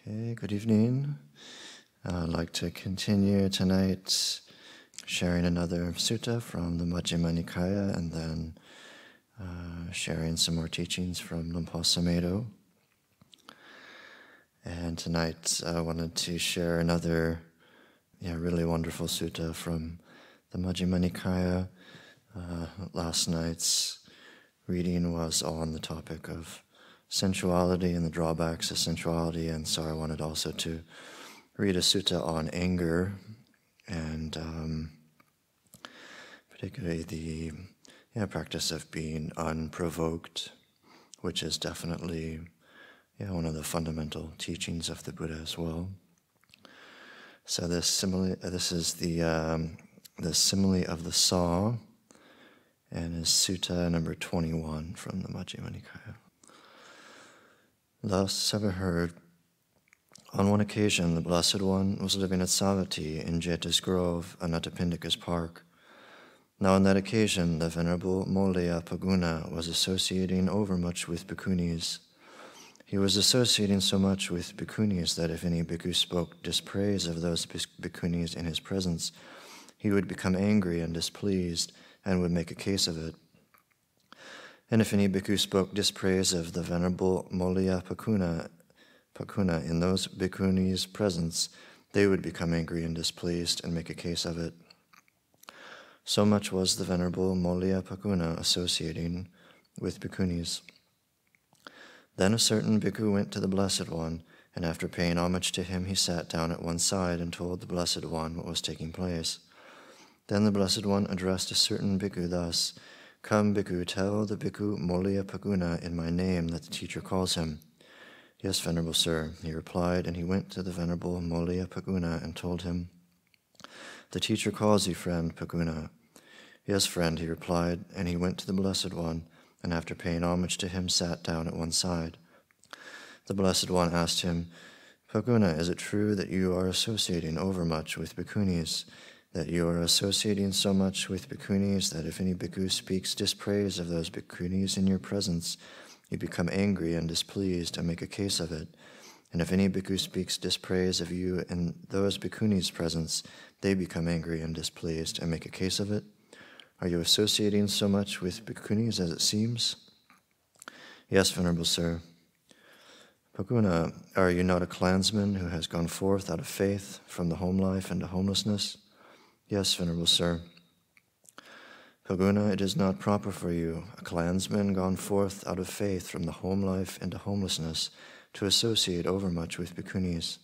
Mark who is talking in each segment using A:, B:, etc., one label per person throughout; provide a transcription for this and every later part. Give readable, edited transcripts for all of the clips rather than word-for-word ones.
A: Okay, good evening. I'd like to continue tonight sharing another sutta from the Majjhima Nikaya and then sharing some more teachings from Ajahn Sumedho. And tonight I wanted to share another really wonderful sutta from the Majjhima Nikaya. Last night's reading was on the topic of sensuality and the drawbacks of sensuality, and so I wanted also to read a sutta on anger, and particularly the practice of being unprovoked, which is definitely one of the fundamental teachings of the Buddha as well. So this is the simile of the saw, and is sutta number 21 from the Majjhima Nikaya. Thus have I heard, on one occasion the Blessed One was living at Savatthi in Jeta's Grove, Anathapindika's park. Now on that occasion the Venerable Molaya Paguna was associating overmuch with bhikkhunis. He was associating so much with bhikkhunis that if any bhikkhu spoke dispraise of those bhikkhunis in his presence, he would become angry and displeased and would make a case of it. And if any bhikkhu spoke dispraise of the Venerable Molaya Paguna in those bhikkhunis' presence, they would become angry and displeased and make a case of it. So much was the Venerable Molaya Paguna associating with bhikkhunis. Then a certain bhikkhu went to the Blessed One, and after paying homage to him, he sat down at one side and told the Blessed One what was taking place. Then the Blessed One addressed a certain bhikkhu thus, "Come, bhikkhu, tell the bhikkhu Molaya Paguna in my name that the teacher calls him." "Yes, Venerable Sir," he replied, and he went to the Venerable Molaya Paguna and told him, "The teacher calls you, friend Paguna." "Yes, friend," he replied, and he went to the Blessed One, and after paying homage to him, sat down at one side. The Blessed One asked him, "Paguna, is it true that you are associating overmuch with bhikkhunis, that you are associating so much with bhikkhunis that if any bhikkhu speaks dispraise of those bhikkhunis in your presence, you become angry and displeased and make a case of it? And if any bhikkhu speaks dispraise of you in those bhikkhunis' presence, they become angry and displeased and make a case of it? Are you associating so much with bhikkhunis as it seems?" "Yes, Venerable Sir." "Paguna, are you not a clansman who has gone forth out of faith from the home life into homelessness?" "Yes, Venerable Sir." "Paguna, it is not proper for you, a clansman gone forth out of faith from the home life into homelessness, to associate overmuch with bhikkhunis.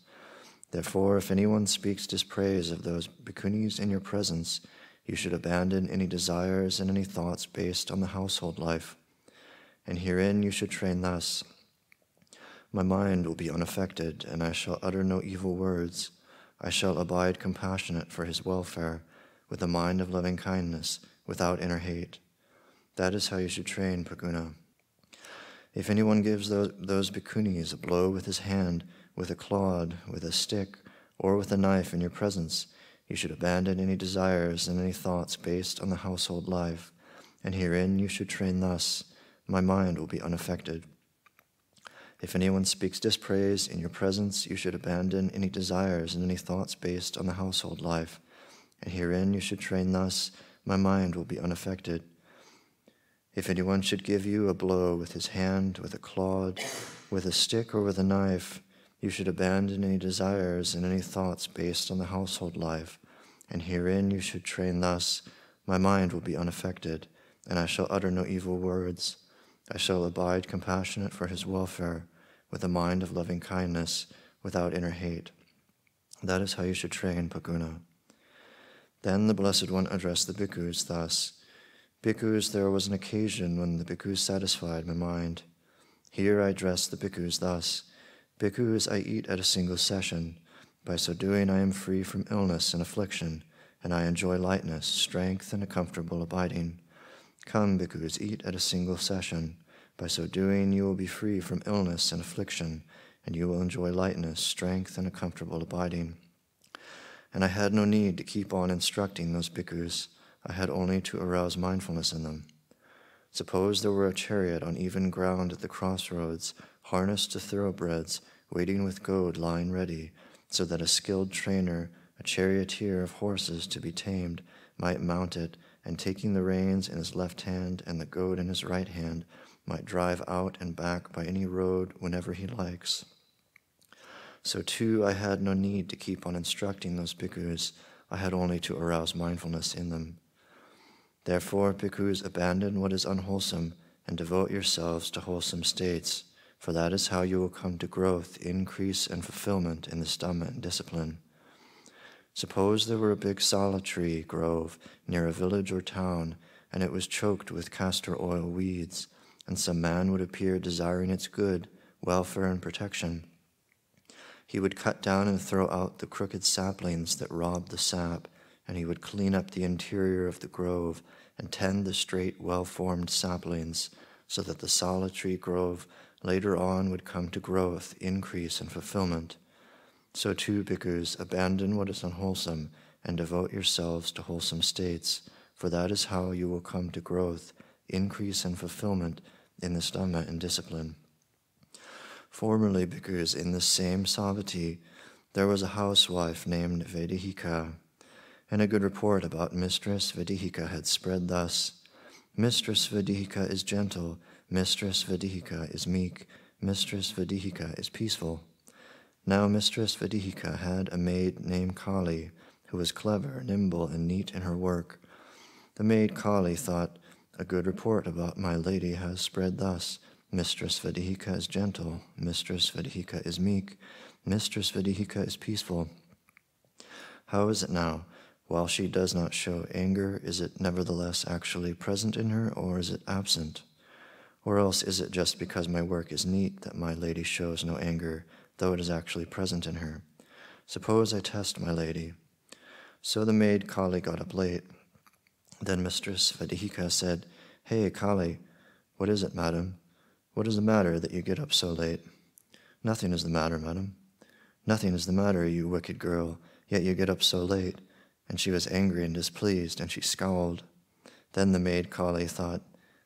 A: Therefore, if anyone speaks dispraise of those bhikkhunis in your presence, you should abandon any desires and any thoughts based on the household life. And herein you should train thus: my mind will be unaffected, and I shall utter no evil words. I shall abide compassionate for his welfare, with a mind of loving kindness, without inner hate. That is how you should train, Paguna. If anyone gives those bhikkhunis a blow with his hand, with a clod, with a stick, or with a knife in your presence, you should abandon any desires and any thoughts based on the household life, and herein you should train thus: my mind will be unaffected. If anyone speaks dispraise in your presence, you should abandon any desires and any thoughts based on the household life, and herein you should train thus: my mind will be unaffected. If anyone should give you a blow with his hand, with a clod, with a stick, or with a knife, you should abandon any desires and any thoughts based on the household life, and herein you should train thus: my mind will be unaffected, and I shall utter no evil words. I shall abide compassionate for his welfare, with a mind of loving kindness, without inner hate. That is how you should train, Paguna." Then the Blessed One addressed the bhikkhus thus: "Bhikkhus, there was an occasion when the bhikkhus satisfied my mind. Here I address the bhikkhus thus: Bhikkhus, I eat at a single session. By so doing I am free from illness and affliction, and I enjoy lightness, strength, and a comfortable abiding. Come, bhikkhus, eat at a single session. By so doing you will be free from illness and affliction, and you will enjoy lightness, strength, and a comfortable abiding." And I had no need to keep on instructing those bhikkhus. I had only to arouse mindfulness in them. Suppose there were a chariot on even ground at the crossroads, harnessed to thoroughbreds, waiting with goad lying ready, so that a skilled trainer, a charioteer of horses to be tamed, might mount it, and taking the reins in his left hand and the goad in his right hand, might drive out and back by any road whenever he likes. So too I had no need to keep on instructing those bhikkhus, I had only to arouse mindfulness in them. Therefore, bhikkhus, abandon what is unwholesome and devote yourselves to wholesome states, for that is how you will come to growth, increase, and fulfillment in this Dhamma and discipline. Suppose there were a big sala tree grove near a village or town, and it was choked with castor oil weeds, and some man would appear desiring its good, welfare, and protection. He would cut down and throw out the crooked saplings that robbed the sap, and he would clean up the interior of the grove and tend the straight, well-formed saplings, so that the sala tree grove later on would come to growth, increase, and fulfillment. So too, bhikkhus, abandon what is unwholesome and devote yourselves to wholesome states, for that is how you will come to growth, increase, and fulfillment in this Dhamma and discipline. Formerly, bhikkhus, in this same Savatthi, there was a housewife named Vedihika, and a good report about Mistress Vedihika had spread thus: Mistress Vedihika is gentle, Mistress Vedihika is meek, Mistress Vedihika is peaceful. Now Mistress Vedihika had a maid named Kali, who was clever, nimble, and neat in her work. The maid Kali thought, a good report about my lady has spread thus: Mistress Vedihika is gentle, Mistress Vedihika is meek, Mistress Vedihika is peaceful. How is it now? While she does not show anger, is it nevertheless actually present in her, or is it absent? Or else is it just because my work is neat that my lady shows no anger, though it is actually present in her? Suppose I test my lady. So the maid Kali got up late. Then Mistress Vedihika said, Hey, Kali, what is it, madam? What is the matter that you get up so late? Nothing is the matter, madam. Nothing is the matter, you wicked girl, yet you get up so late. And she was angry and displeased, and she scowled. Then the maid Kali thought,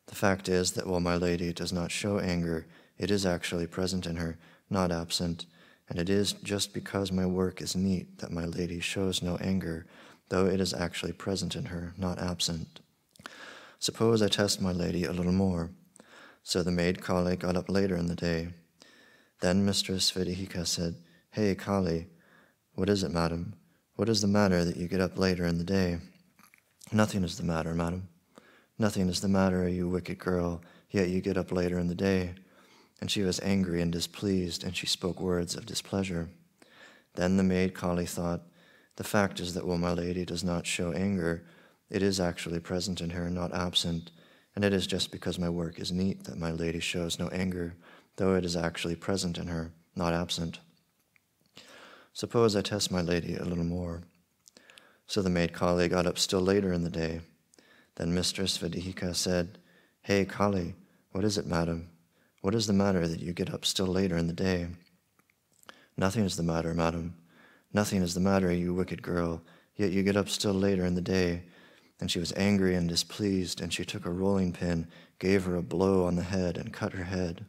A: the fact is that while my lady does not show anger, it is actually present in her, not absent, and it is just because my work is neat that my lady shows no anger, though it is actually present in her, not absent. Suppose I test my lady a little more. So the maid Kali got up later in the day. Then Mistress Vedihika said, Hey, Kali, what is it, madam? What is the matter that you get up later in the day? Nothing is the matter, madam. Nothing is the matter, you wicked girl, yet you get up later in the day. And she was angry and displeased, and she spoke words of displeasure. Then the maid Kali thought, the fact is that while my lady does not show anger, it is actually present in her, not absent, and it is just because my work is neat that my lady shows no anger, though it is actually present in her, not absent. Suppose I test my lady a little more. So the maid Kali got up still later in the day. Then Mistress Vedihika said, Hey, Kali, what is it, madam? What is the matter that you get up still later in the day? Nothing is the matter, madam. Nothing is the matter, you wicked girl, yet you get up still later in the day. And she was angry and displeased, and she took a rolling pin, gave her a blow on the head, and cut her head.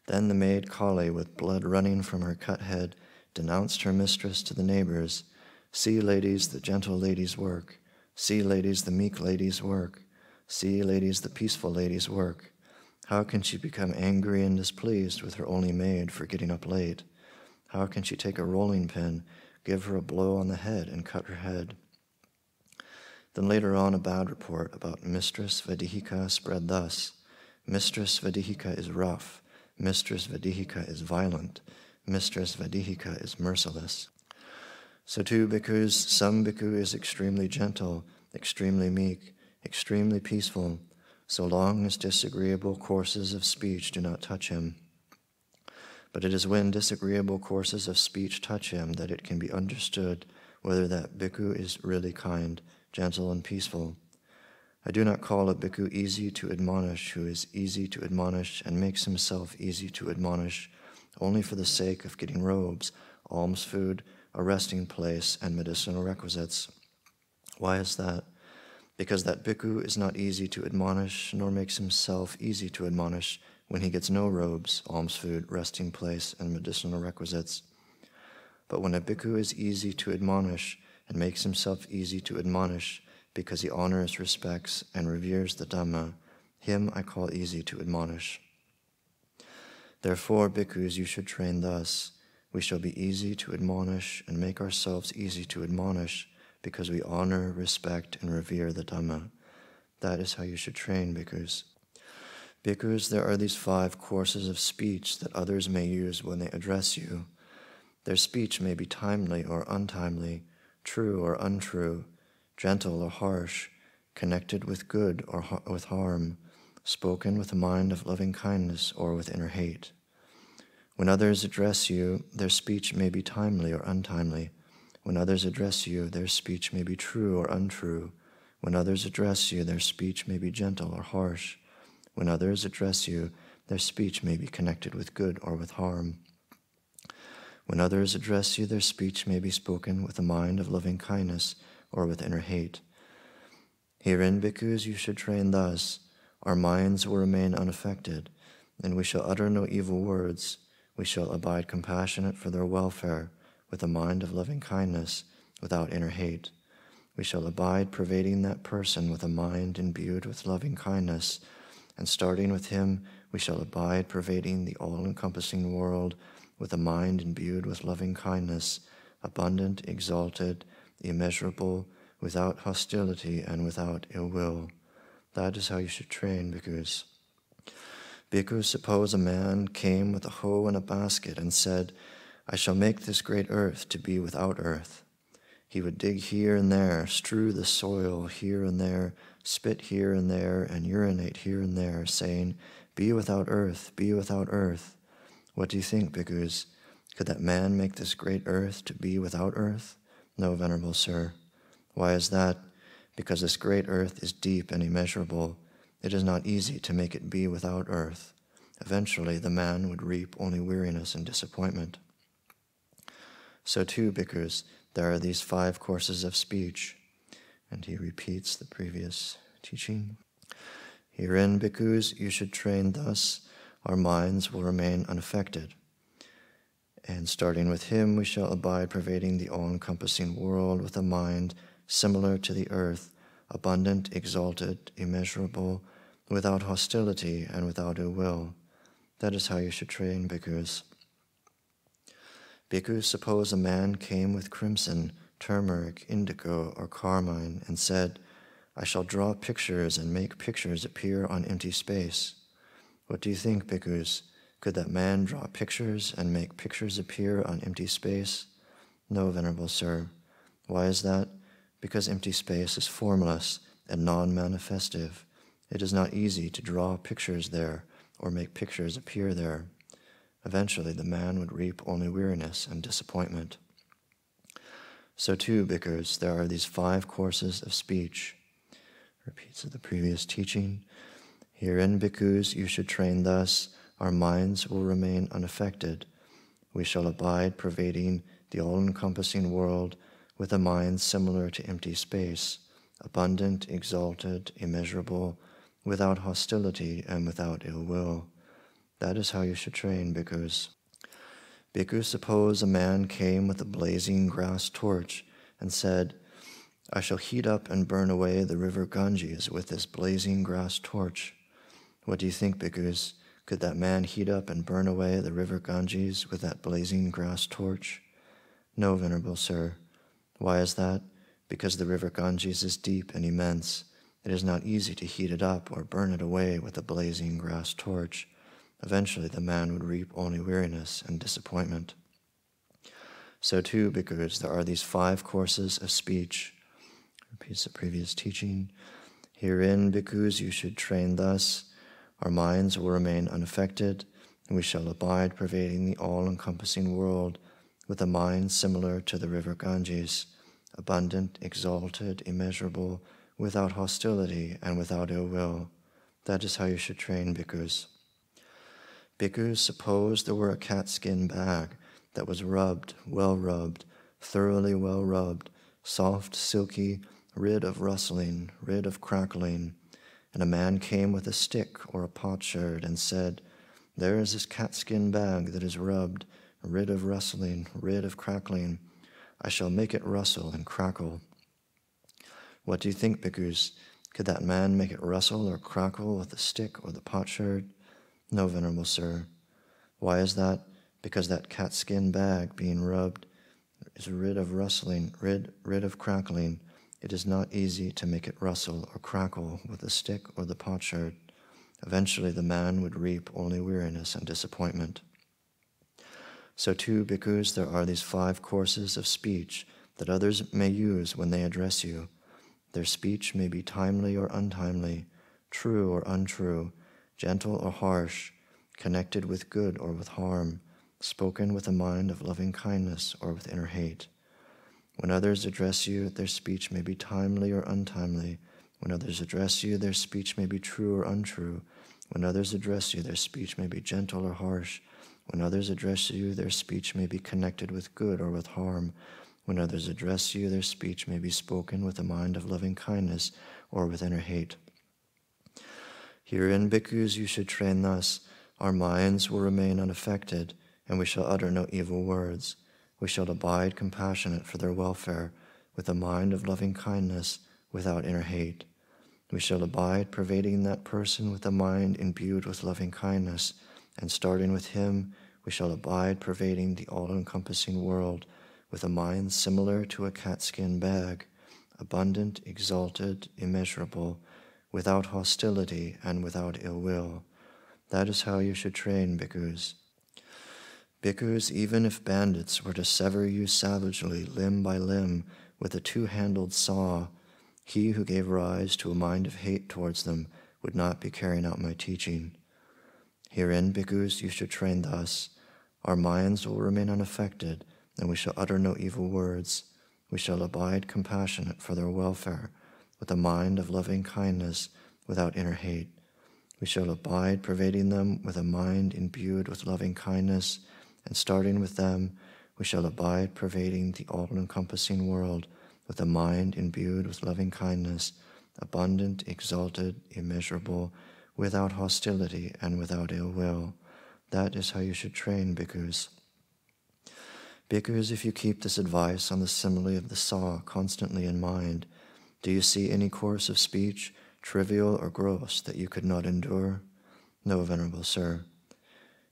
A: Then the maid Kali, with blood running from her cut head, denounced her mistress to the neighbors. See, ladies, the gentle lady's work. See, ladies, the meek lady's work. See, ladies, the peaceful lady's work. How can she become angry and displeased with her only maid for getting up late? How can she take a rolling pin, give her a blow on the head, and cut her head? Then later on a bad report about Mistress Vedihika spread thus: Mistress Vedihika is rough, Mistress Vedihika is violent, Mistress Vedihika is merciless. So too, bhikkhus, some bhikkhu is extremely gentle, extremely meek, extremely peaceful, so long as disagreeable courses of speech do not touch him. But it is when disagreeable courses of speech touch him that it can be understood whether that bhikkhu is really kind, gentle, and peaceful. I do not call a bhikkhu easy to admonish who is easy to admonish and makes himself easy to admonish only for the sake of getting robes, alms food, a resting place, and medicinal requisites. Why is that? Because that bhikkhu is not easy to admonish, nor makes himself easy to admonish, when he gets no robes, alms food, resting place, and medicinal requisites. But when a bhikkhu is easy to admonish and makes himself easy to admonish because he honors, respects, and reveres the Dhamma, him I call easy to admonish. Therefore, bhikkhus, you should train thus. We shall be easy to admonish and make ourselves easy to admonish because we honor, respect, and revere the Dhamma. That is how you should train, bhikkhus. Bhikkhus, there are these 5 courses of speech that others may use when they address you. Their speech may be timely or untimely, true or untrue, gentle or harsh, connected with good or with harm, spoken with a mind of loving kindness or with inner hate. When others address you, their speech may be timely or untimely. When others address you, their speech may be true or untrue. When others address you, their speech may be gentle or harsh. When others address you, their speech may be connected with good or with harm. When others address you, their speech may be spoken with a mind of loving kindness or with inner hate. Herein, bhikkhus, you should train thus. Our minds will remain unaffected, and we shall utter no evil words. We shall abide compassionate for their welfare, with a mind of loving kindness, without inner hate. We shall abide pervading that person with a mind imbued with loving kindness, and starting with him, we shall abide pervading the all-encompassing world with a mind imbued with loving kindness, abundant, exalted, immeasurable, without hostility and without ill will. That is how you should train, bhikkhus. Bhikkhus, suppose a man came with a hoe and a basket and said, I shall make this great earth to be without earth. He would dig here and there, strew the soil here and there, spit here and there, and urinate here and there, saying, be without earth, be without earth. What do you think, bhikkhus? Could that man make this great earth to be without earth? No, venerable sir. Why is that? Because this great earth is deep and immeasurable. It is not easy to make it be without earth. Eventually, the man would reap only weariness and disappointment. So too, bhikkhus, there are these 5 courses of speech. And he repeats the previous teaching. Herein, bhikkhus, you should train thus. Our minds will remain unaffected. And starting with him, we shall abide pervading the all-encompassing world with a mind similar to the earth, abundant, exalted, immeasurable, without hostility and without ill will. That is how you should train, bhikkhus. Bhikkhus, suppose a man came with crimson, turmeric, indigo, or carmine and said, I shall draw pictures and make pictures appear on empty space. What do you think, bhikkhus? Could that man draw pictures and make pictures appear on empty space? No, venerable sir. Why is that? Because empty space is formless and non-manifestive. It is not easy to draw pictures there or make pictures appear there. Eventually, the man would reap only weariness and disappointment. So too, bhikkhus, there are these 5 courses of speech. Repeats of the previous teaching. Herein, bhikkhus, you should train thus. Our minds will remain unaffected. We shall abide pervading the all-encompassing world with a mind similar to empty space, abundant, exalted, immeasurable, without hostility and without ill will. That is how you should train, bhikkhus. Bhikkhus, suppose a man came with a blazing grass torch and said, I shall heat up and burn away the river Ganges with this blazing grass torch. What do you think, bhikkhus? Could that man heat up and burn away the river Ganges with that blazing grass torch? No, venerable sir. Why is that? Because the river Ganges is deep and immense. It is not easy to heat it up or burn it away with a blazing grass torch. Eventually, the man would reap only weariness and disappointment. So too, bhikkhus, there are these 5 courses of speech. Repeats the previous teaching. Herein, bhikkhus, you should train thus. Our minds will remain unaffected, and we shall abide pervading the all-encompassing world with a mind similar to the river Ganges, abundant, exalted, immeasurable, without hostility and without ill will. That is how you should train, bhikkhus. Bhikkhus, suppose there were a catskin bag that was rubbed, thoroughly well rubbed, soft, silky, rid of rustling, rid of crackling, and a man came with a stick or a potsherd and said, There is this catskin bag that is rubbed, rid of rustling, rid of crackling. I shall make it rustle and crackle. What do you think, bhikkhus? Could that man make it rustle or crackle with the stick or the potsherd? No, Venerable Sir. Why is that? Because that catskin bag being rubbed is rid of rustling, rid of crackling. It is not easy to make it rustle or crackle with the stick or the potsherd. Eventually the man would reap only weariness and disappointment. So too, bhikkhus, there are these 5 courses of speech that others may use when they address you. Their speech may be timely or untimely, true or untrue, gentle or harsh, connected with good or with harm, spoken with a mind of loving kindness or with inner hate. When others address you, their speech may be timely or untimely. When others address you, their speech may be true or untrue. When others address you, their speech may be gentle or harsh. When others address you, their speech may be connected with good or with harm. When others address you, their speech may be spoken with a mind of loving kindness or with inner hate. Herein, bhikkhus, you should train thus. Our minds will remain unaffected, and we shall utter no evil words. We shall abide compassionate for their welfare, with a mind of loving kindness, without inner hate. We shall abide pervading that person with a mind imbued with loving kindness, and starting with him, we shall abide pervading the all-encompassing world, with a mind similar to a catskin bag, abundant, exalted, immeasurable, without hostility and without ill will. That is how you should train, bhikkhus. Bhikkhus, even if bandits were to sever you savagely, limb by limb, with a 2-handled saw, he who gave rise to a mind of hate towards them would not be carrying out my teaching. Herein, bhikkhus, you should train thus. Our minds will remain unaffected, and we shall utter no evil words. We shall abide compassionate for their welfare, with a mind of loving kindness, without inner hate. We shall abide pervading them with a mind imbued with loving kindness, and starting with them, we shall abide pervading the all-encompassing world with a mind imbued with loving kindness, abundant, exalted, immeasurable, without hostility and without ill will. That is how you should train, bhikkhus. Bhikkhus, if you keep this advice on the simile of the saw constantly in mind, do you see any course of speech, trivial or gross, that you could not endure? No, Venerable Sir.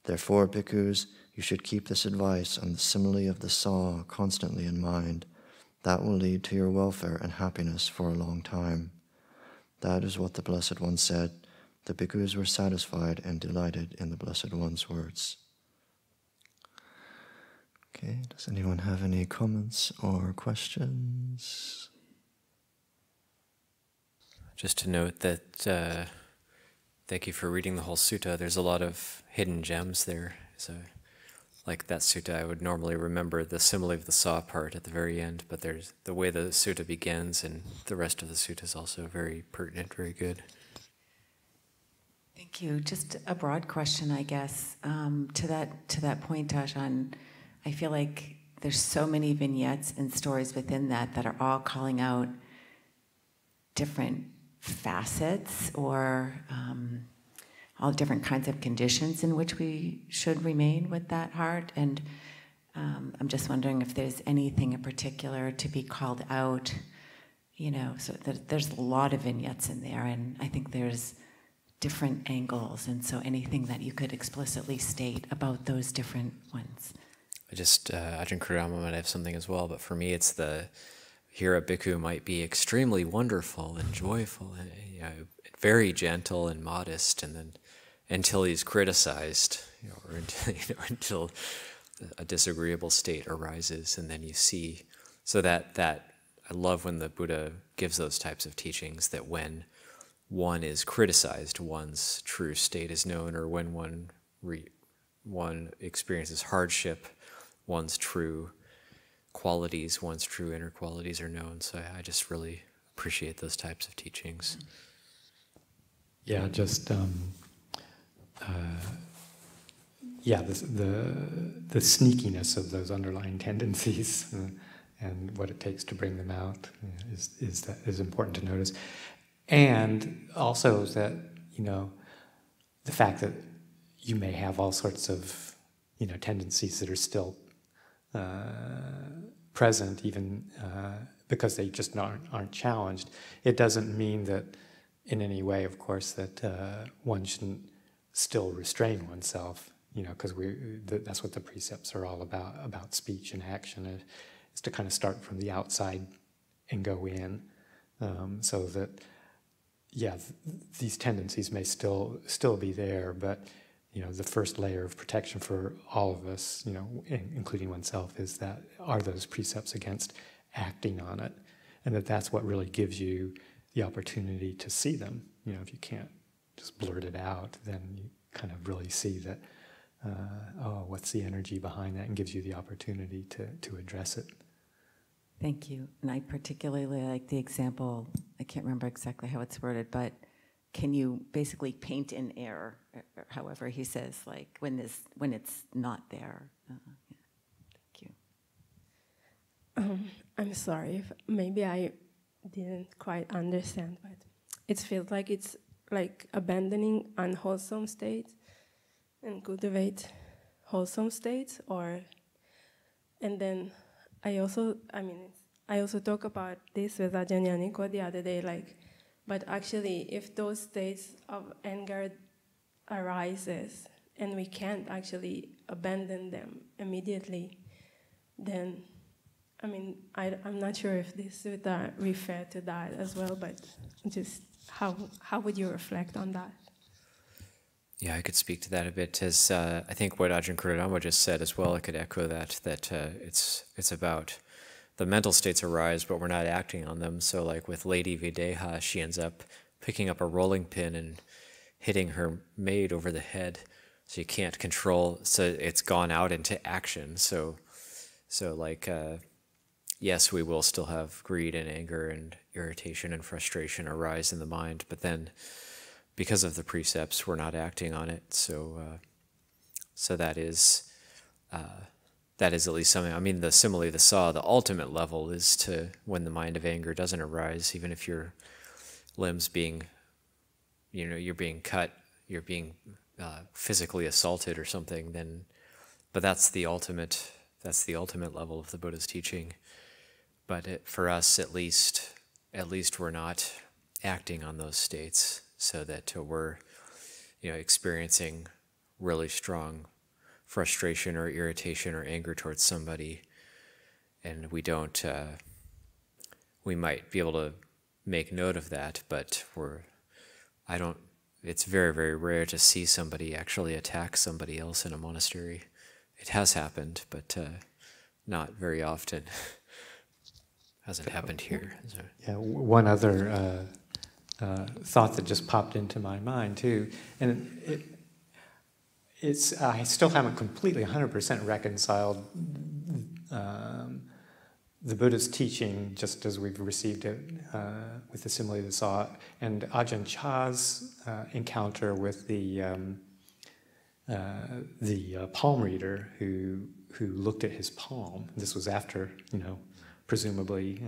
A: Therefore, bhikkhus, you should keep this advice on the simile of the saw constantly in mind. That will lead to your welfare and happiness for a long time. That is what the Blessed One said. The bhikkhus were satisfied and delighted in the Blessed One's words. Okay, does anyone have any comments or questions?
B: Just to note that, thank you for reading the whole sutta. There's a lot of hidden gems there. So, like that sutta, I would normally remember the simile of the saw part at the very end, but there's the way the sutta begins, and the rest of the sutta is also very pertinent, very good.
C: Thank you. Just a broad question, I guess. To that point, Ajahn, I feel like there's so many vignettes and stories within that are all calling out different facets or all different kinds of conditions in which we should remain with that heart. And I'm just wondering if there's anything in particular to be called out, so there's a lot of vignettes in there, and I think there's different angles, and so anything that you could explicitly state about those different ones.
B: Ajahn Sudhiro might have something as well, but for me it's here a bhikkhu might be extremely wonderful and joyful, and, very gentle and modest, and then until he's criticized, or until a disagreeable state arises, and then you see. So that I love when the Buddha gives those types of teachings, that when one is criticized, one's true state is known, or when one experiences hardship, one's true qualities, one's true inner qualities are known. So I just really appreciate those types of teachings.
D: Yeah, just the sneakiness of those underlying tendencies and what it takes to bring them out is important to notice, and also that the fact that you may have all sorts of, tendencies that are still present, even because they just aren't challenged. It doesn't mean that in any way, of course, that one shouldn't still restrain oneself, because that's what the precepts are all about speech and action, is to kind of start from the outside and go in, so that, these tendencies may still be there, but the first layer of protection for all of us, including oneself, is that are those precepts against acting on it, and that's what really gives you the opportunity to see them. If you can't just blurt it out, then you kind of really see that, what's the energy behind that, and gives you the opportunity to address it.
C: Thank you. And I particularly like the example, I can't remember exactly how it's worded, but can you basically paint in air, or however he says, like when it's not there? Thank you.
E: I'm sorry if maybe I didn't quite understand, but it feels like it's like abandoning unwholesome states and cultivate wholesome states, and then I also talk about this with Ajahn Yaniko the other day, but actually if those states of anger arises and we can't actually abandon them immediately, then I'm not sure if this would refer to that as well, but just how would you reflect on that?
B: Yeah, I could speak to that a bit. As I think what Ajahn Kurudama just said as well, I could echo that it's about the mental states arise, but we're not acting on them. So like with Lady Videha, she ends up picking up a rolling pin and hitting her maid over the head. So you can't control, so it's gone out into action. So like, yes, we will still have greed and anger and irritation and frustration arise in the mind, but then because of the precepts, we're not acting on it. So that is at least something. The simile, the saw, the ultimate level is to, when the mind of anger doesn't arise, even if your limbs being, you're being cut, you're being physically assaulted or something, then, but that's the ultimate level of the Buddha's teaching. But for us, at least we're not acting on those states, so that we're, experiencing really strong frustration or irritation or anger towards somebody, and we don't. We might be able to make note of that, but it's very, very rare to see somebody actually attack somebody else in a monastery. It has happened, but not very often. Hasn't happened here. So.
D: Yeah, one other thought that just popped into my mind too, and it's I still haven't completely 100% reconciled the Buddha's teaching just as we've received it with the simile of the saw, and Ajahn Chah's encounter with the palm reader who looked at his palm. This was after, presumably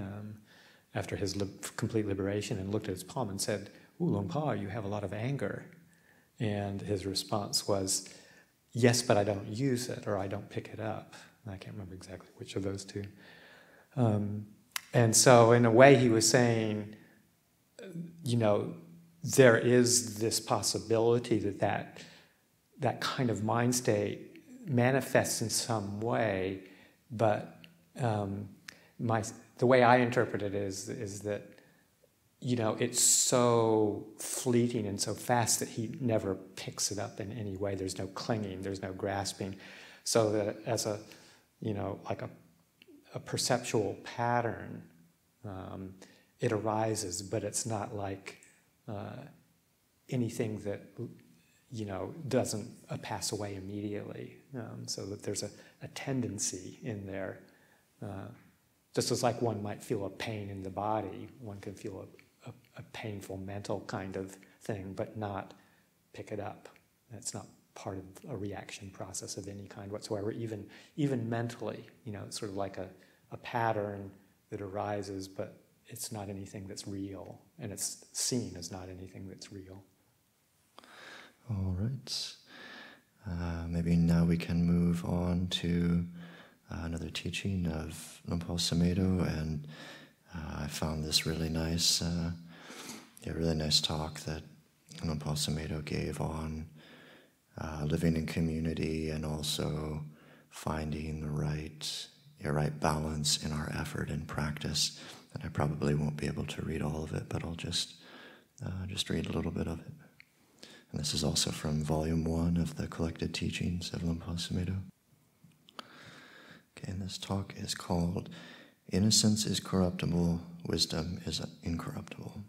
D: after his complete liberation, and looked at his palm and said, "Ooh, Luang Pa, you have a lot of anger." And his response was, "Yes, but I don't use it, or I don't pick it up." And I can't remember exactly which of those two. And so in a way he was saying, there is this possibility that kind of mind state manifests in some way, but the way I interpret it is that, it's so fleeting and so fast that he never picks it up in any way. There's no clinging, there's no grasping. So that as a, like a perceptual pattern, it arises, but it's not like anything that, doesn't pass away immediately. So that there's a tendency in there. Just as like one might feel a pain in the body, one can feel a painful mental kind of thing, but not pick it up. That's not part of a reaction process of any kind whatsoever, even mentally. It's sort of like a pattern that arises, but it's not anything that's real, and it's seen as not anything that's real.
A: All right. Maybe now we can move on to another teaching of Lumpal Sumedho, and I found this really nice talk that Lumpal Sumedho gave on living in community and also finding the right balance in our effort and practice. And I probably won't be able to read all of it, but I'll just read a little bit of it. And this is also from Volume 1 of the Collected Teachings of Lumpal Sumedho. Okay, and this talk is called Innocence is Corruptible, Wisdom is Incorruptible.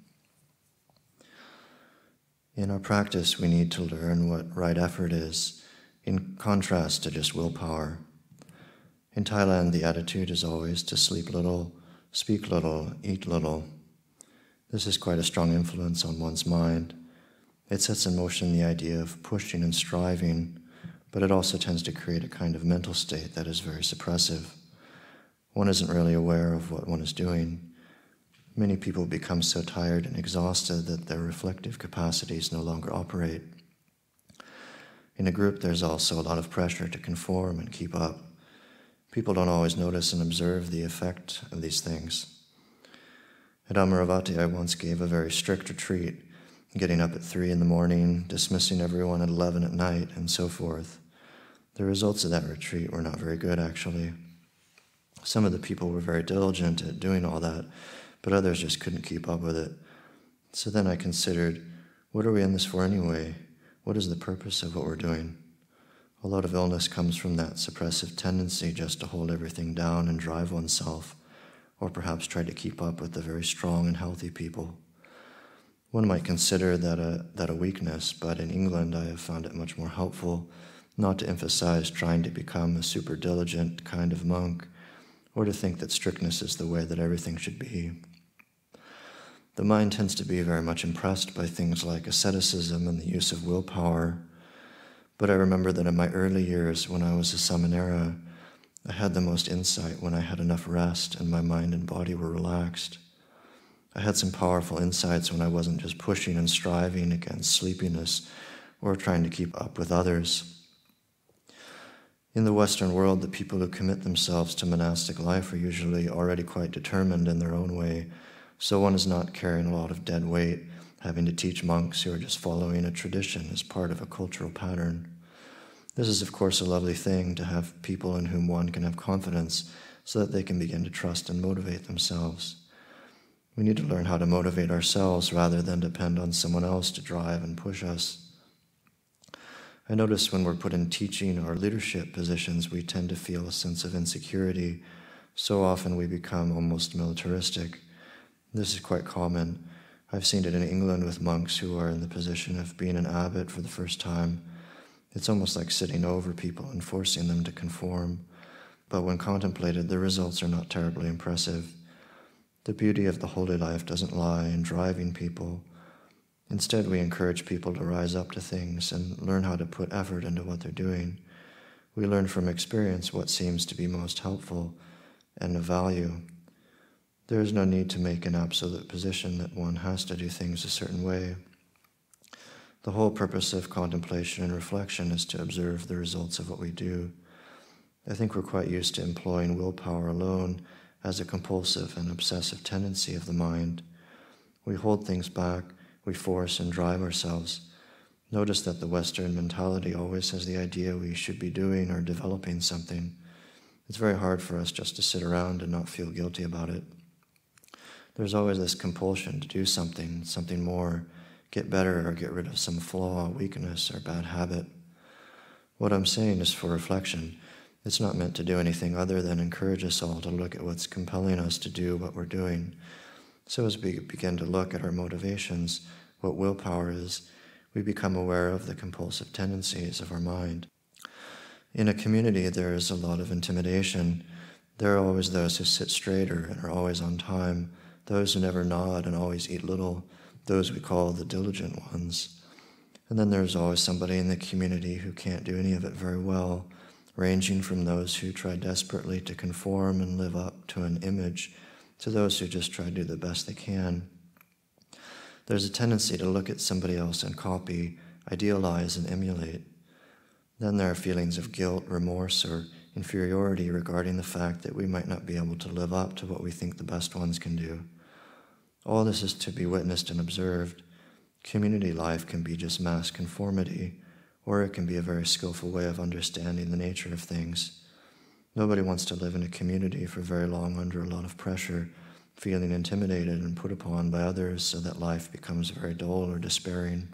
A: In our practice, we need to learn what right effort is, in contrast to just willpower. In Thailand, the attitude is always to sleep little, speak little, eat little. This is quite a strong influence on one's mind. It sets in motion the idea of pushing and striving, but it also tends to create a kind of mental state that is very suppressive. One isn't really aware of what one is doing. Many people become so tired and exhausted that their reflective capacities no longer operate. In a group, there's also a lot of pressure to conform and keep up. People don't always notice and observe the effect of these things. At Amaravati, I once gave a very strict retreat, getting up at 3 in the morning, dismissing everyone at 11 at night, and so forth. The results of that retreat were not very good, actually. Some of the people were very diligent at doing all that, but others just couldn't keep up with it. So then I considered, what are we in this for anyway? What is the purpose of what we're doing? A lot of illness comes from that suppressive tendency just to hold everything down and drive oneself, or perhaps try to keep up with the very strong and healthy people. One might consider that a weakness, but in England I have found it much more helpful not to emphasize trying to become a super diligent kind of monk, or to think that strictness is the way that everything should be. The mind tends to be very much impressed by things like asceticism and the use of willpower, but I remember that in my early years when I was a samanera, I had the most insight when I had enough rest and my mind and body were relaxed. I had some powerful insights when I wasn't just pushing and striving against sleepiness or trying to keep up with others. In the Western world, the people who commit themselves to monastic life are usually already quite determined in their own way, so one is not carrying a lot of dead weight, having to teach monks who are just following a tradition as part of a cultural pattern. This is, of course, a lovely thing to have people in whom one can have confidence so that they can begin to trust and motivate themselves. We need to learn how to motivate ourselves rather than depend on someone else to drive and push us. I notice when we're put in teaching or leadership positions, we tend to feel a sense of insecurity. So often we become almost militaristic. This is quite common. I've seen it in England with monks who are in the position of being an abbot for the first time. It's almost like sitting over people and forcing them to conform. But when contemplated, the results are not terribly impressive. The beauty of the holy life doesn't lie in driving people. Instead, we encourage people to rise up to things and learn how to put effort into what they're doing. We learn from experience what seems to be most helpful and of value. There is no need to make an absolute position that one has to do things a certain way. The whole purpose of contemplation and reflection is to observe the results of what we do. I think we're quite used to employing willpower alone as a compulsive and obsessive tendency of the mind. We hold things back, we force and drive ourselves. Notice that the Western mentality always has the idea we should be doing or developing something. It's very hard for us just to sit around and not feel guilty about it. There's always this compulsion to do something more, get better or get rid of some flaw, weakness, or bad habit. What I'm saying is for reflection. It's not meant to do anything other than encourage us all to look at what's compelling us to do what we're doing. So as we begin to look at our motivations, what willpower is, we become aware of the compulsive tendencies of our mind. In a community, there is a lot of intimidation. There are always those who sit straighter and are always on time, those who never nod and always eat little, those we call the diligent ones. And then there's always somebody in the community who can't do any of it very well, ranging from those who try desperately to conform and live up to an image to those who just try to do the best they can. There's a tendency to look at somebody else and copy, idealize, and emulate. Then there are feelings of guilt, remorse, or inferiority regarding the fact that we might not be able to live up to what we think the best ones can do. All this is to be witnessed and observed. Community life can be just mass conformity, or it can be a very skillful way of understanding the nature of things. Nobody wants to live in a community for very long under a lot of pressure, feeling intimidated and put upon by others so that life becomes very dull or despairing.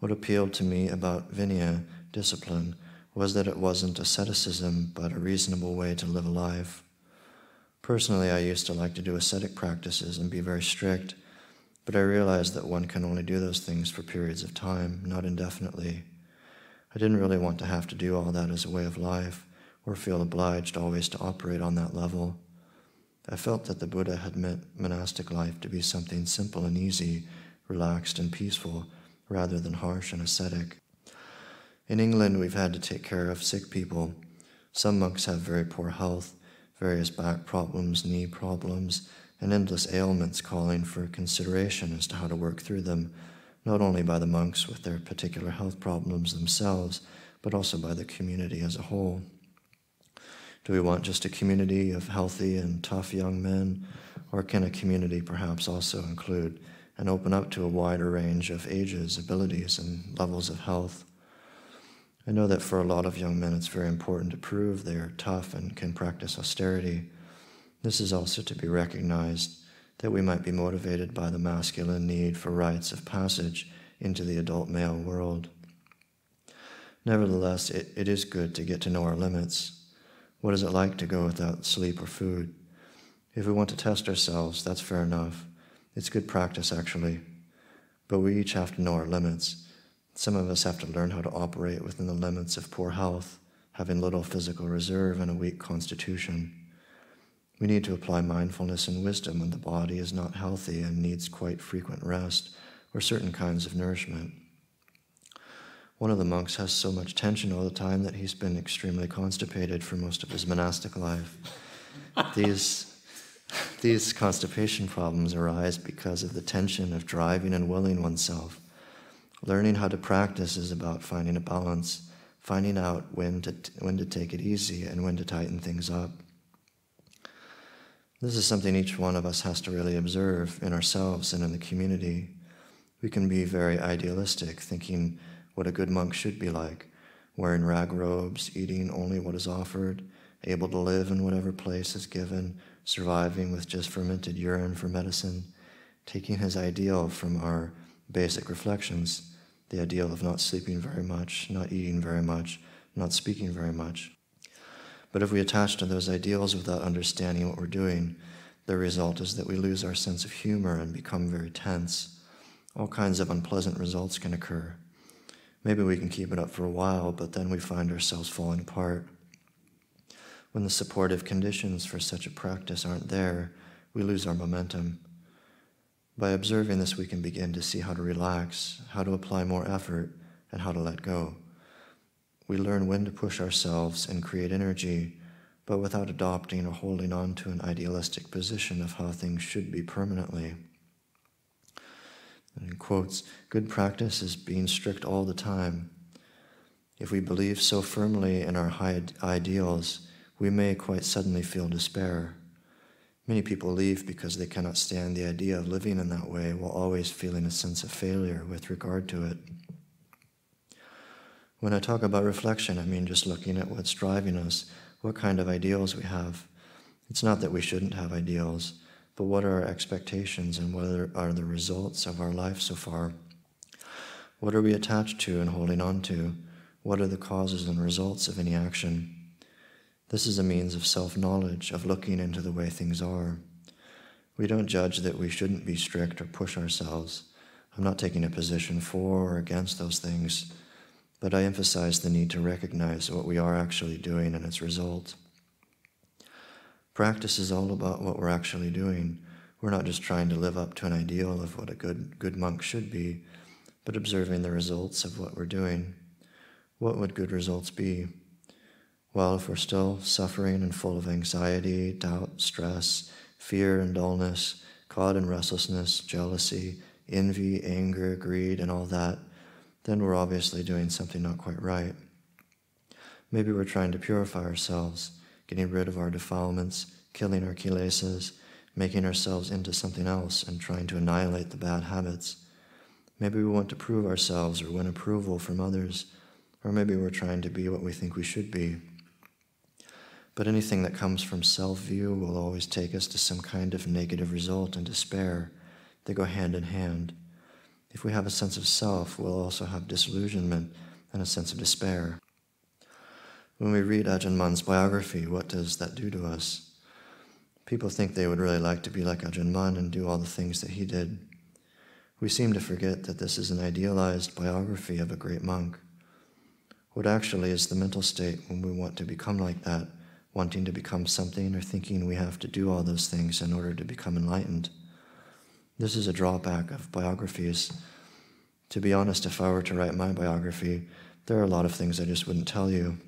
A: What appealed to me about Vinaya, discipline, was that it wasn't asceticism, but a reasonable way to live a life. Personally, I used to like to do ascetic practices and be very strict, but I realized that one can only do those things for periods of time, not indefinitely. I didn't really want to have to do all that as a way of life, or feel obliged always to operate on that level. I felt that the Buddha had meant monastic life to be something simple and easy, relaxed and peaceful, rather than harsh and ascetic. In England, we've had to take care of sick people. Some monks have very poor health, various back problems, knee problems, and endless ailments calling for consideration as to how to work through them, not only by the monks with their particular health problems themselves, but also by the community as a whole. Do we want just a community of healthy and tough young men, or can a community perhaps also include and open up to a wider range of ages, abilities, and levels of health? I know that for a lot of young men it's very important to prove they are tough and can practice austerity. This is also to be recognized, that we might be motivated by the masculine need for rites of passage into the adult male world. Nevertheless, it is good to get to know our limits. What is it like to go without sleep or food? If we want to test ourselves, that's fair enough. It's good practice, actually. But we each have to know our limits. Some of us have to learn how to operate within the limits of poor health, having little physical reserve and a weak constitution. We need to apply mindfulness and wisdom when the body is not healthy and needs quite frequent rest or certain kinds of nourishment. One of the monks has so much tension all the time that he's been extremely constipated for most of his monastic life. These constipation problems arise because of the tension of driving and willing oneself. Learning how to practice is about finding a balance, finding out when to take it easy and when to tighten things up. This is something each one of us has to really observe in ourselves and in the community. We can be very idealistic, thinking what a good monk should be like, wearing rag robes, eating only what is offered, able to live in whatever place is given, surviving with just fermented urine for medicine, taking his ideal from our basic reflections, the ideal of not sleeping very much, not eating very much, not speaking very much. But if we attach to those ideals without understanding what we're doing, the result is that we lose our sense of humor and become very tense. All kinds of unpleasant results can occur. Maybe we can keep it up for a while, but then we find ourselves falling apart. When the supportive conditions for such a practice aren't there, we lose our momentum. By observing this, we can begin to see how to relax, how to apply more effort, and how to let go. We learn when to push ourselves and create energy, but without adopting or holding on to an idealistic position of how things should be permanently. And in quotes, good practice is being strict all the time. If we believe so firmly in our high ideals, we may quite suddenly feel despair. Many people leave because they cannot stand the idea of living in that way while always feeling a sense of failure with regard to it. When I talk about reflection, I mean just looking at what's driving us, what kind of ideals we have. It's not that we shouldn't have ideals, but what are our expectations and what are the results of our life so far? What are we attached to and holding on to? What are the causes and results of any action? This is a means of self-knowledge, of looking into the way things are. We don't judge that we shouldn't be strict or push ourselves. I'm not taking a position for or against those things, but I emphasize the need to recognize what we are actually doing and its result. Practice is all about what we're actually doing. We're not just trying to live up to an ideal of what a good monk should be, but observing the results of what we're doing. What would good results be? Well, if we're still suffering and full of anxiety, doubt, stress, fear and dullness, caught in restlessness, jealousy, envy, anger, greed, and all that, then we're obviously doing something not quite right. Maybe we're trying to purify ourselves, getting rid of our defilements, killing our kilesas, making ourselves into something else and trying to annihilate the bad habits. Maybe we want to prove ourselves or win approval from others, or maybe we're trying to be what we think we should be. But anything that comes from self-view will always take us to some kind of negative result and despair. They go hand in hand. If we have a sense of self, we'll also have disillusionment and a sense of despair. When we read Ajahn Mun's biography, what does that do to us? People think they would really like to be like Ajahn Mun and do all the things that he did. We seem to forget that this is an idealized biography of a great monk. What actually is the mental state when we want to become like that, wanting to become something or thinking we have to do all those things in order to become enlightened? This is a drawback of biographies. To be honest, if I were to write my biography, there are a lot of things I just wouldn't tell you.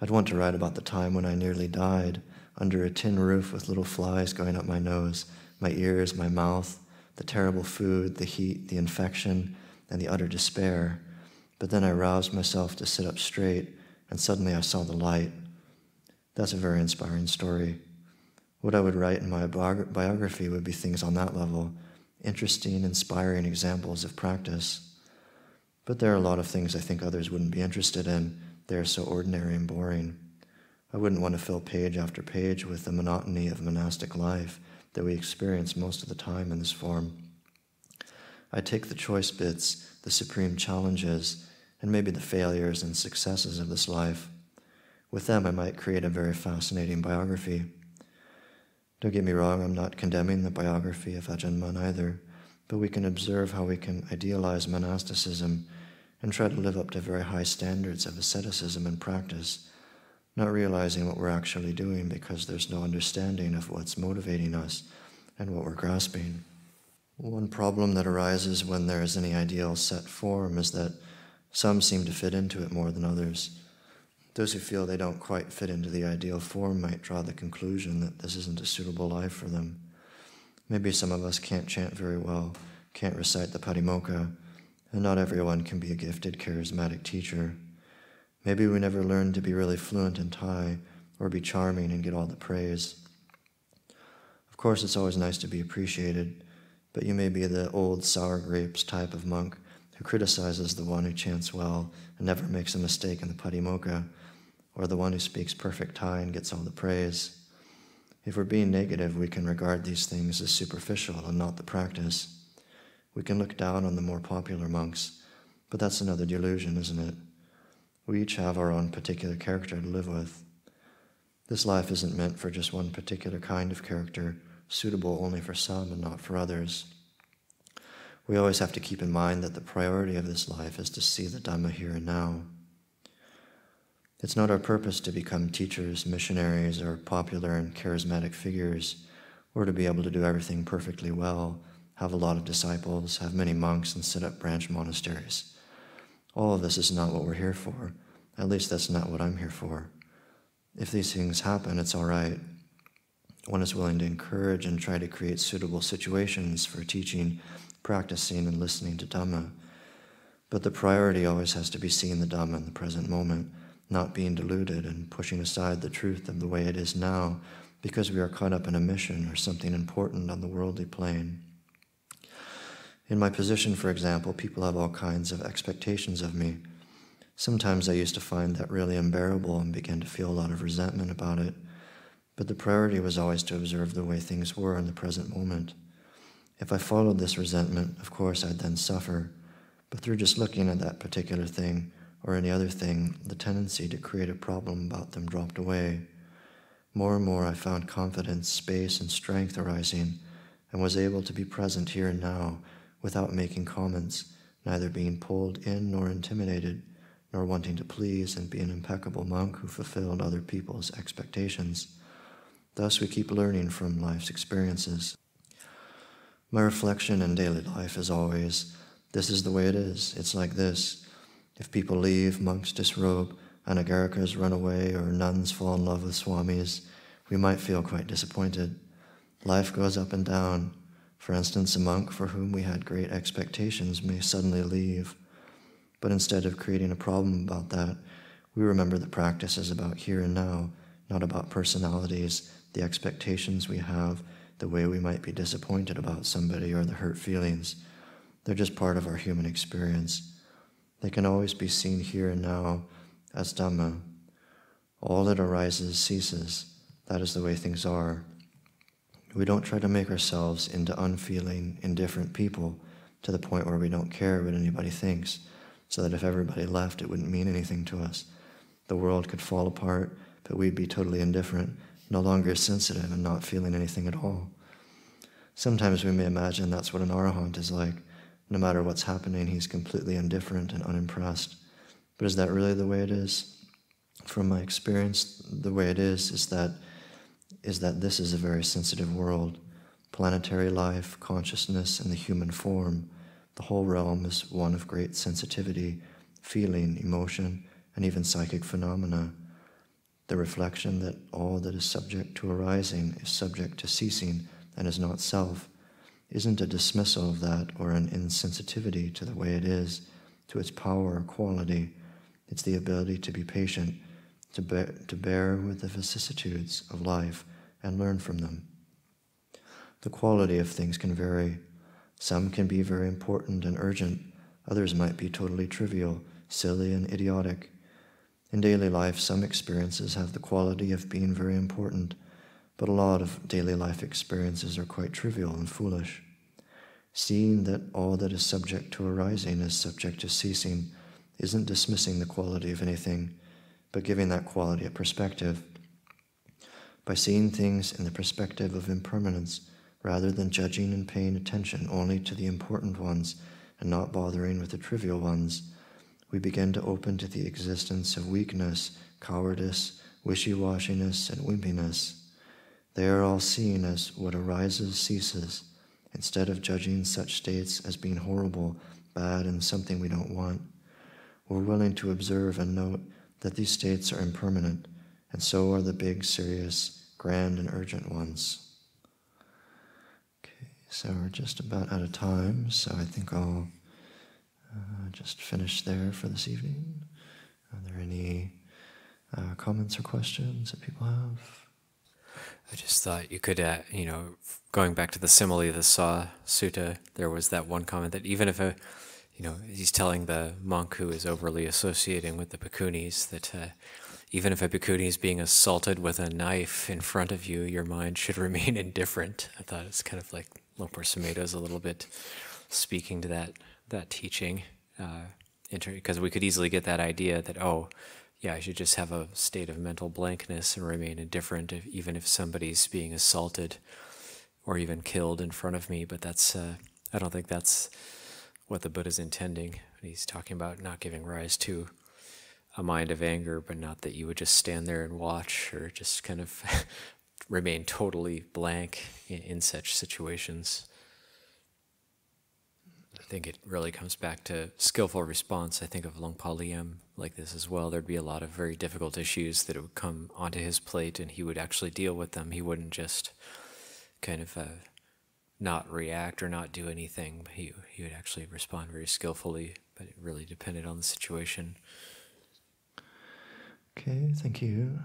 A: I'd want to write about the time when I nearly died, under a tin roof with little flies going up my nose, my ears, my mouth, the terrible food, the heat, the infection, and the utter despair. But then I roused myself to sit up straight, and suddenly I saw the light. That's a very inspiring story. What I would write in my biography would be things on that level, interesting, inspiring examples of practice. But there are a lot of things I think others wouldn't be interested in. They are so ordinary and boring. I wouldn't want to fill page after page with the monotony of monastic life that we experience most of the time in this form. I take the choice bits, the supreme challenges, and maybe the failures and successes of this life. With them, I might create a very fascinating biography. Don't get me wrong, I'm not condemning the biography of Ajahn Mun either, but we can observe how we can idealize monasticism and try to live up to very high standards of asceticism and practice, not realizing what we're actually doing because there's no understanding of what's motivating us and what we're grasping. One problem that arises when there is any ideal set form is that some seem to fit into it more than others. Those who feel they don't quite fit into the ideal form might draw the conclusion that this isn't a suitable life for them. Maybe some of us can't chant very well, can't recite the Patimokkha, and not everyone can be a gifted, charismatic teacher. Maybe we never learned to be really fluent in Thai or be charming and get all the praise. Of course, it's always nice to be appreciated, but you may be the old sour grapes type of monk who criticizes the one who chants well and never makes a mistake in the Patimokkha, or the one who speaks perfect Thai and gets all the praise. If we're being negative, we can regard these things as superficial and not the practice. We can look down on the more popular monks, but that's another delusion, isn't it? We each have our own particular character to live with. This life isn't meant for just one particular kind of character, suitable only for some and not for others. We always have to keep in mind that the priority of this life is to see the Dhamma here and now. It's not our purpose to become teachers, missionaries, or popular and charismatic figures, or to be able to do everything perfectly well, have a lot of disciples, have many monks, and set up branch monasteries. All of this is not what we're here for. At least that's not what I'm here for. If these things happen, it's all right. One is willing to encourage and try to create suitable situations for teaching, practicing, and listening to Dhamma. But the priority always has to be seeing the Dhamma in the present moment, not being deluded and pushing aside the truth of the way it is now because we are caught up in a mission or something important on the worldly plane. In my position, for example, people have all kinds of expectations of me. Sometimes I used to find that really unbearable and began to feel a lot of resentment about it, but the priority was always to observe the way things were in the present moment. If I followed this resentment, of course I'd then suffer, but through just looking at that particular thing or any other thing, the tendency to create a problem about them dropped away. More and more I found confidence, space, and strength arising, and was able to be present here and now without making comments, neither being pulled in nor intimidated, nor wanting to please and be an impeccable monk who fulfilled other people's expectations. Thus we keep learning from life's experiences. My reflection in daily life is always, this is the way it is, it's like this. If people leave, monks disrobe, anagarikas run away, or nuns fall in love with swamis, we might feel quite disappointed. Life goes up and down. For instance, a monk for whom we had great expectations may suddenly leave. But instead of creating a problem about that, we remember the practice is about here and now, not about personalities, the expectations we have, the way we might be disappointed about somebody, or the hurt feelings. They're just part of our human experience. They can always be seen here and now as Dhamma. All that arises ceases. That is the way things are. We don't try to make ourselves into unfeeling, indifferent people to the point where we don't care what anybody thinks, so that if everybody left, it wouldn't mean anything to us. The world could fall apart, but we'd be totally indifferent, no longer sensitive and not feeling anything at all. Sometimes we may imagine that's what an arahant is like. No matter what's happening, he's completely indifferent and unimpressed. But is that really the way it is? From my experience, the way it is that this is a very sensitive world. Planetary life, consciousness, and the human form, the whole realm is one of great sensitivity, feeling, emotion, and even psychic phenomena. The reflection that all that is subject to arising is subject to ceasing and is not self isn't a dismissal of that or an insensitivity to the way it is, to its power or quality. It's the ability to be patient, to bear with the vicissitudes of life and learn from them. The quality of things can vary. Some can be very important and urgent. Others might be totally trivial, silly, and idiotic. In daily life, some experiences have the quality of being very important, but a lot of daily life experiences are quite trivial and foolish. Seeing that all that is subject to arising is subject to ceasing isn't dismissing the quality of anything, but giving that quality a perspective. By seeing things in the perspective of impermanence, rather than judging and paying attention only to the important ones and not bothering with the trivial ones, we begin to open to the existence of weakness, cowardice, wishy-washiness, and wimpiness. They are all seen as what arises ceases, instead of judging such states as being horrible, bad, and something we don't want. We're willing to observe and note that these states are impermanent, and so are the big, serious, grand, and urgent ones. Okay, so we're just about out of time, so I think I'll just finish there for this evening. Are there any comments or questions that people have?
B: I just thought you could, going back to the Simile, the Saw Sutta, there was that one comment that even if he's telling the monk who is overly associating with the bhikkhunis that even if a bhikkhuni is being assaulted with a knife in front of you, your mind should remain indifferent. I thought it's kind of like Lumpur Sumedho's a little bit speaking to that teaching, because we could easily get that idea that, I should just have a state of mental blankness and remain indifferent even if somebody's being assaulted or even killed in front of me. But that's I don't think that's what the Buddha's intending. He's talking about not giving rise to a mind of anger, but not that you would just stand there and watch or just kind of remain totally blank in such situations. I think it really comes back to skillful response. I think of Longpa Liem like this as well. There'd be a lot of very difficult issues that would come onto his plate, and he would actually deal with them. He wouldn't just kind of not react or not do anything. He would actually respond very skillfully, but it really depended on the situation.
A: Okay, thank you.